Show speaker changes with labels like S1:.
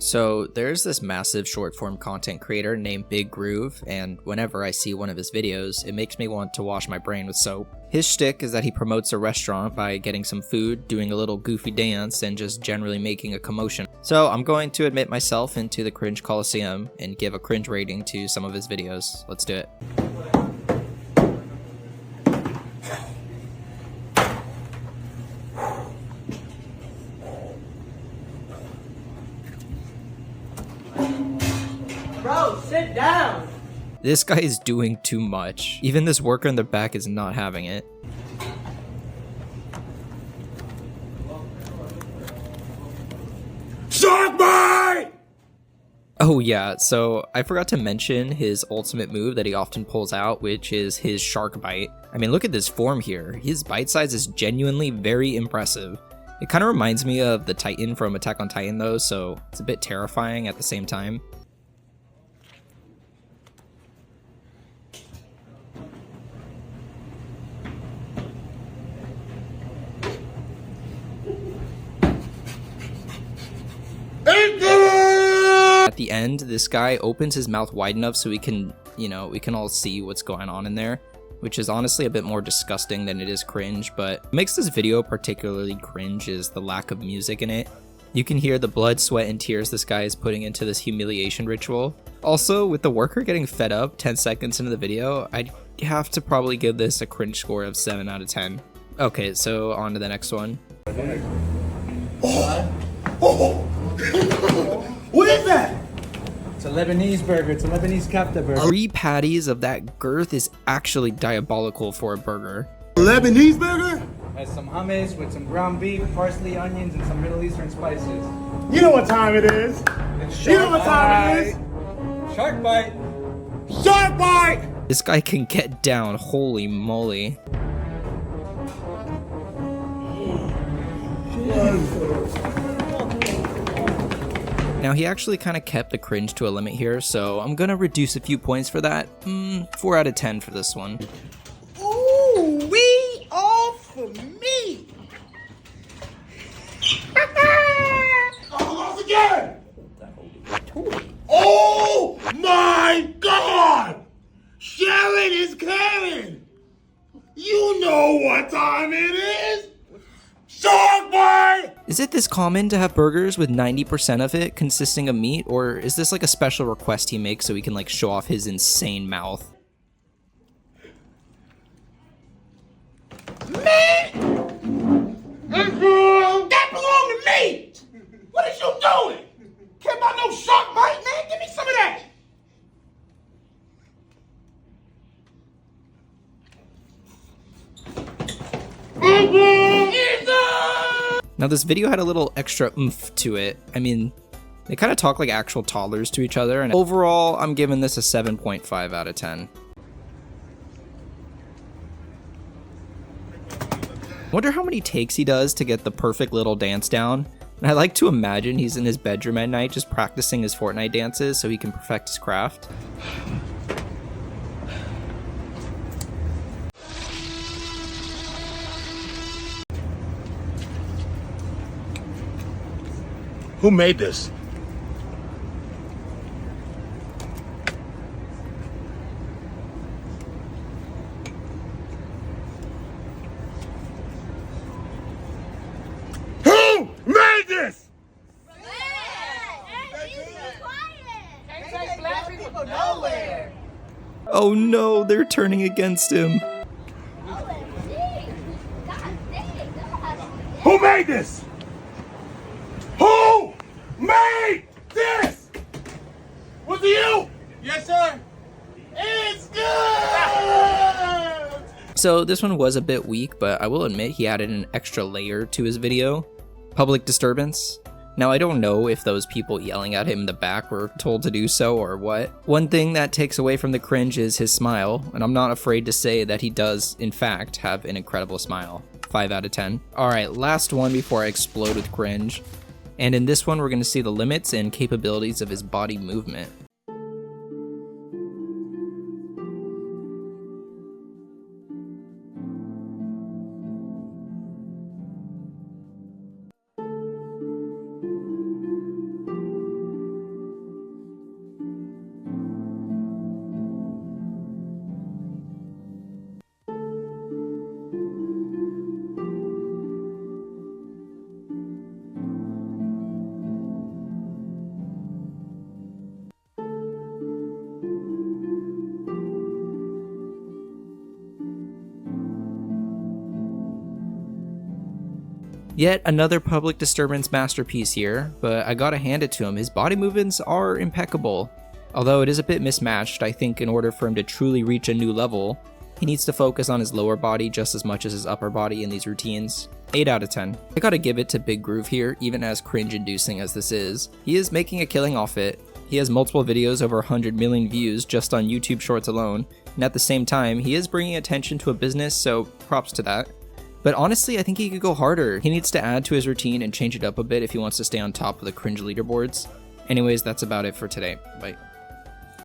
S1: So there's this massive short form content creator named Big Groove, and whenever I see one of his videos, it makes me want to wash my brain with soap. His shtick is that he promotes a restaurant by getting some food, doing a little goofy dance, and just generally making a commotion. So I'm going to admit myself into the Cringe Coliseum and give a cringe rating to some of his videos. Let's do it.
S2: Bro, sit down!
S1: This guy is doing too much. Even this worker in the back is not having it.
S3: Shark bite!
S1: Oh yeah, so I forgot to mention his ultimate move that he often pulls out, which is his shark bite. I mean, look at this form here. His bite size is genuinely very impressive. It kind of reminds me of the Titan from Attack on Titan though, so it's a bit terrifying at the same time. At the end, this guy opens his mouth wide enough so we can all see what's going on in there, which is honestly a bit more disgusting than it is cringe, but what makes this video particularly cringe is the lack of music in it. You can hear the blood, sweat, and tears this guy is putting into this humiliation ritual. Also, with the worker getting fed up 10 seconds into the video, I'd have to probably give this a cringe score of 7 out of 10. Okay, so on to the next one.
S3: What is that?
S2: It's a Lebanese burger. It's a Lebanese kafta burger.
S1: 3 patties of that girth is actually diabolical for a burger.
S3: Lebanese burger?
S2: Has some hummus with some ground beef, parsley, onions, and some Middle Eastern spices.
S3: You know what time it is. You know what time it is.
S2: Shark bite.
S3: Shark bite!
S1: This guy can get down, holy moly. Now he actually kind of kept the cringe to a limit here, so I'm gonna reduce a few points for that. 4 out of 10 for this one.
S3: Ooh, we all for me! Once again! Oh my God! Sharon is Karen! You know what time it is! Shark bite!
S1: Is it this common to have burgers with 90% of it consisting of meat, or is this like a special request he makes so he can like show off his insane mouth?
S3: Man! That belong to me! What is you doing? Care about no shark bite, man? Give me some of that!
S1: Now this video had a little extra oomph to it. I mean, they kind of talk like actual toddlers to each other, and overall, I'm giving this a 7.5 out of 10. Wonder how many takes he does to get the perfect little dance down. And I like to imagine he's in his bedroom at night just practicing his Fortnite dances so he can perfect his craft.
S3: Who made this? Who made this?
S1: Oh no, they're turning against him.
S3: Who made this? Who made this? Was it you? Yes, sir. It's good!
S1: So this one was a bit weak, but I will admit he added an extra layer to his video. Public disturbance. Now I don't know if those people yelling at him in the back were told to do so or what. One thing that takes away from the cringe is his smile, and I'm not afraid to say that he does, in fact, have an incredible smile. 5 out of 10. Alright, last one before I explode with cringe. And in this one, we're going to see the limits and capabilities of his body movement. Yet another public disturbance masterpiece here, but I gotta hand it to him, his body movements are impeccable. Although it is a bit mismatched, I think in order for him to truly reach a new level, he needs to focus on his lower body just as much as his upper body in these routines. 8 out of 10. I gotta give it to Big Groove here, even as cringe-inducing as this is. He is making a killing off it. He has multiple videos over 100 million views just on YouTube Shorts alone, and at the same time, he is bringing attention to a business, so props to that. But honestly, I think he could go harder. He needs to add to his routine and change it up a bit if he wants to stay on top of the cringe leaderboards. Anyways, that's about it for today. Bye.